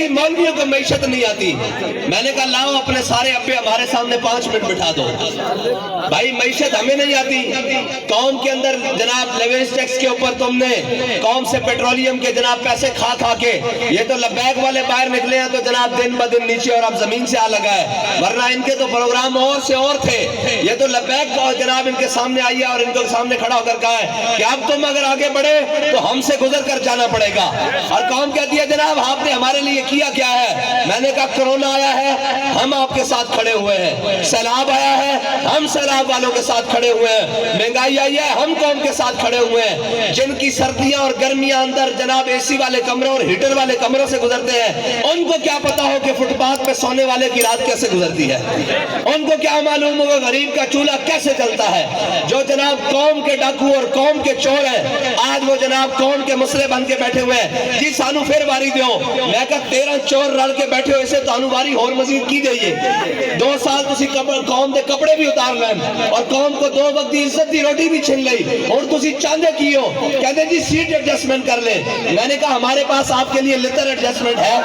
جی مولویوں کو معیشت نہیں آتی. میں نے کہا لاؤ اپنے سارے ابے ہمارے سامنے 5 منٹ بٹھا دو. بھائی معیشت ہمیں نہیں آتی. قوم کے اندر جناب لیویج ٹیکس کے اوپر تم نے قوم سے پیٹرولیم کے جناب پیسے کھا کھا کے یہ تو لبیک والے باہر نکلے ہیں تو جناب دن بدن نیچے اور اب زمین سے آ لگا ہے, ورنہ ان کے تو پروگرام اور سے اور تھے. یہ تو لبیک کا جناب ان کے سامنے آئی ہے اور ان کے سامنے کھڑا ہو کر کہا ہے کہ اب تم اگر آگے بڑھے تو ہم سے گزر کر جانا پڑے گا. اور قوم کہتی ہے جناب آپ نے ہمارے لیے کیا کیا ہے؟ میں نے کہا کرونا آیا ہے ہم آپ کے ساتھ کھڑے ہوئے ہیں, سیلاب آیا ہے ہم سیلاب والوں کے ساتھ کھڑے ہوئے ہیں, مہنگائی آئی ہے ہم قوم کے ساتھ کھڑے ہوئے ہیں. جن کی سردیاں اور گرمیاں اندر جناب اے سی والے کمروں اور ہیٹر والے کمروں سے گزرتے ہیں, ان کو کیا پتا ہو کہ فٹ پاتھ پہ سونے والے کی رات کیسے گزرتی ہے؟ ان کو کیا معلوم ہوگا غریب کا چولہا کیسے چلتا ہے؟ جو جناب قوم کے ڈاکو اور قوم کے چور ہیں آج وہ جناب قوم کے مسئلے بن کے بیٹھے ہوئے ہیں. جی سانو پھر واری دیو. میں کہا 13 چور رل کے بیٹھے ہوئے سے تانو واری اور مزید کی دئیے. 2 سال تسی قوم دے کپڑے بھی اتار لیں اور قوم کو 2 وقت دی عزت دی روٹی بھی چھن لئی اور تسی چاندے کیو کہتے جی سیٹ ایڈجسٹمنٹ کر لیں. میں نے کہا ہمارے پاس آپ کے لیے لتر ایڈجسٹمنٹ ہے.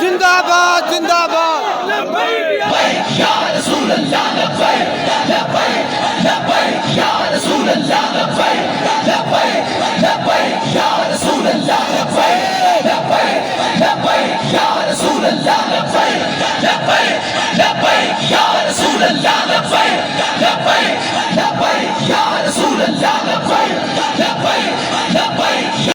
زندہ باد زندہ باد.